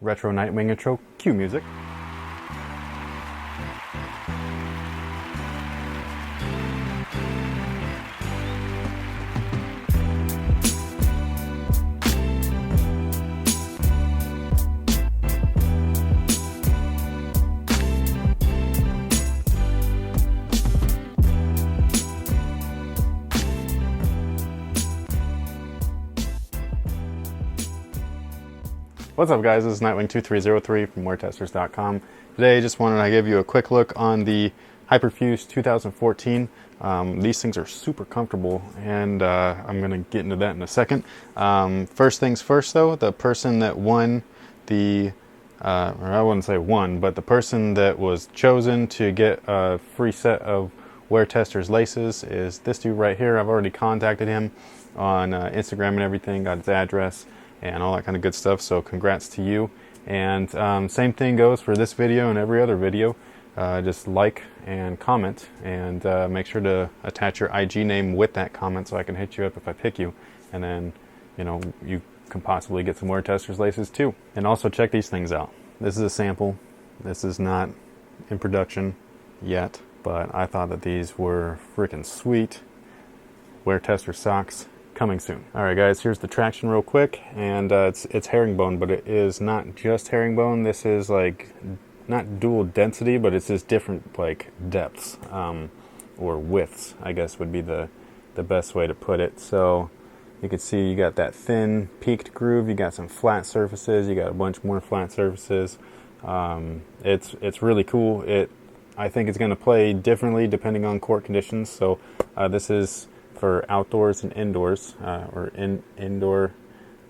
Retro Nightwing intro, cue music. What's up guys, this is Nightwing2303 from WearTesters.com. Today I just wanted to give you a quick look on the Hyperfuse 2014. These things are super comfortable and I'm going to get into that in a second. First things first though, the person that won the, or I wouldn't say won, but the person that was chosen to get a free set of WearTesters laces is this dude right here. I've already contacted him on Instagram and everything, got his address and all that kind of good stuff, so congrats to you. And same thing goes for this video and every other video. Just like and comment, and make sure to attach your IG name with that comment so I can hit you up if I pick you, and then you can possibly get some WearTesters laces too. And also check these things out. This is a sample. This is not in production yet, but I thought that these were freaking sweet. WearTesters socks coming soon. Alright guys, here's the traction real quick, and it's herringbone, but it is not just herringbone. This is like not dual density, but it's just different like depths or widths, I guess would be the best way to put it. So you can see you got that thin peaked groove, you got some flat surfaces, you got a bunch more flat surfaces. It's really cool. I think it's going to play differently depending on court conditions. So this is for outdoors and indoors, or indoor,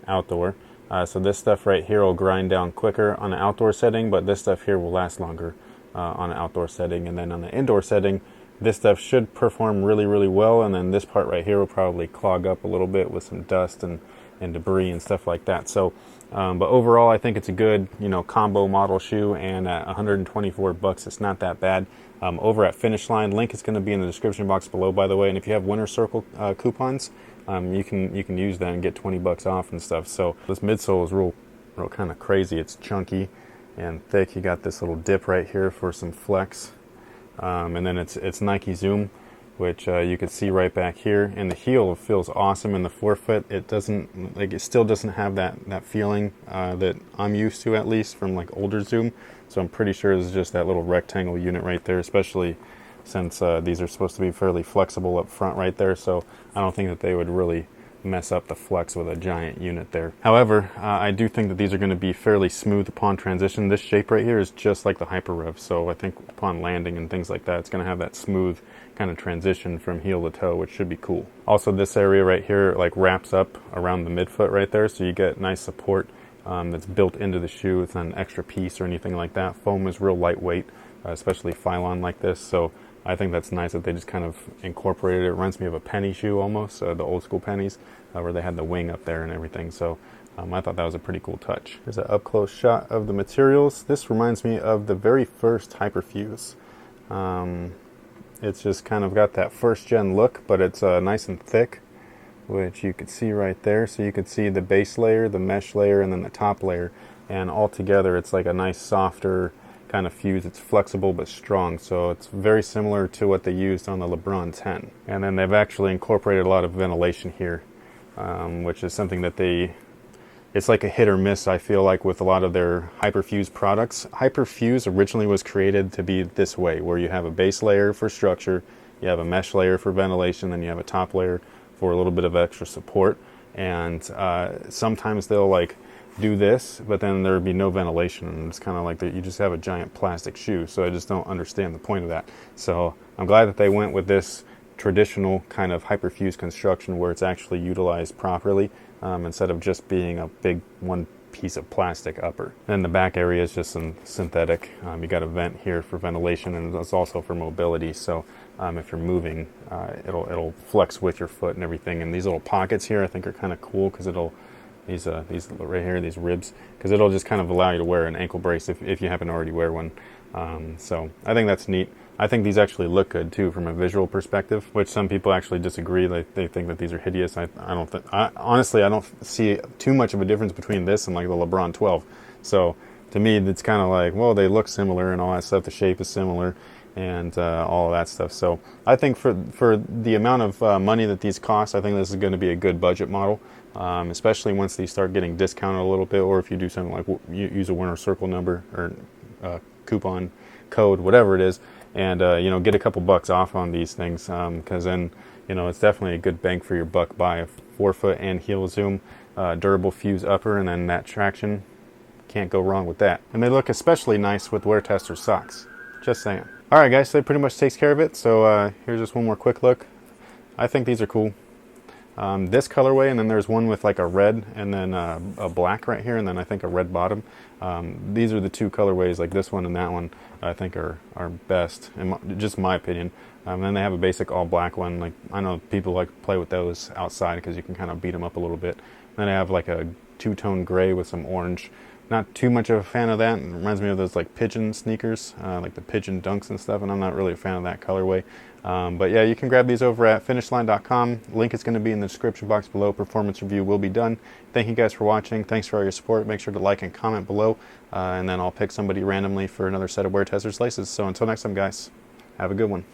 outdoor. So this stuff right here will grind down quicker on an outdoor setting, but this stuff here will last longer on an outdoor setting. And then on the indoor setting, this stuff should perform really, really well. And then this part right here will probably clog up a little bit with some dust and debris and stuff like that. So, but overall, I think it's a good, combo model shoe, and at 124 bucks, it's not that bad. Over at Finish Line, link is going to be in the description box below, by the way. And if you have Winter Circle coupons, you can use that and get 20 bucks off and stuff. So this midsole is real kind of crazy. It's chunky and thick. You got this little dip right here for some flex, and then it's Nike Zoom, which you can see right back here. And the heel feels awesome. In the forefoot, it still doesn't have that feeling that I'm used to, at least from like older Zoom. So I'm pretty sure it's just that little rectangle unit right there, especially since these are supposed to be fairly flexible up front right there. So I don't think that they would really mess up the flex with a giant unit there. However, I do think that these are going to be fairly smooth upon transition. This shape right here is just like the Hyperrev, so I think upon landing and things like that, it's going to have that smooth kind of transition from heel to toe, which should be cool. Also, this area right here like wraps up around the midfoot right there, so you get nice support that's built into the shoe. It's not an extra piece or anything like that. Foam is real lightweight, especially Phylon like this, so I think that's nice that they just kind of incorporated it. It reminds me of a penny shoe almost, the old school pennies, where they had the wing up there and everything. So I thought that was a pretty cool touch. Here's an up close shot of the materials. This reminds me of the very first Hyperfuse. It's just kind of got that first gen look, but it's nice and thick, which you can see right there. So you can see the base layer, the mesh layer, and then the top layer. And all together, it's like a nice softer kind of fuse. It's flexible but strong, so it's very similar to what they used on the LeBron 10. And then they've actually incorporated a lot of ventilation here, which is something that it's like a hit or miss, I feel like, with a lot of their Hyperfuse products. Hyperfuse originally was created to be this way, where you have a base layer for structure, you have a mesh layer for ventilation, then you have a top layer for a little bit of extra support. And sometimes they'll like do this, but then there would be no ventilation, and it's kind of like that you just have a giant plastic shoe. So I just don't understand the point of that. So I'm glad that they went with this traditional kind of Hyperfuse construction where it's actually utilized properly, instead of just being a big one piece of plastic upper. And the back area is just some synthetic. You got a vent here for ventilation, and it's also for mobility. So if you're moving, it'll flex with your foot and everything. And these little pockets here I think are kind of cool, because these right here, these ribs, because it'll just kind of allow you to wear an ankle brace if you happen to already wear one. So I think that's neat. I think these actually look good too from a visual perspective, which some people actually disagree. They think that these are hideous. Honestly, I don't see too much of a difference between this and like the LeBron 12. So to me, it's kind of like, well, they look similar and all that stuff. The shape is similar and all of that stuff. So I think for the amount of money that these cost, I think this is going to be a good budget model, especially once these start getting discounted a little bit, or if you do something like use a winner circle number or coupon code, whatever it is, and you know, get a couple bucks off on these things, because then, you know, it's definitely a good bang for your buck. Buy a forefoot and heel zoom, durable fuse upper, and then that traction. Can't go wrong with that. And they look especially nice with WearTesters socks. Just saying. Alright guys, so that pretty much takes care of it. So here's just one more quick look. I think these are cool. This colorway, and then there's one with like a red and then a black right here, and then I think a red bottom. These are the two colorways, like this one and that one, I think are best, in just my opinion. And then they have a basic all black one. Like, I know people like to play with those outside because you can kind of beat them up a little bit. And then I have like a two-tone gray with some orange. Not too much of a fan of that. It reminds me of those like pigeon sneakers, like the pigeon dunks and stuff, and I'm not really a fan of that colorway. But yeah, you can grab these over at finishline.com. Link is going to be in the description box below. Performance review will be done. Thank you guys for watching. Thanks for all your support. Make sure to like and comment below, and then I'll pick somebody randomly for another set of WearTesters laces. So until next time, guys, have a good one.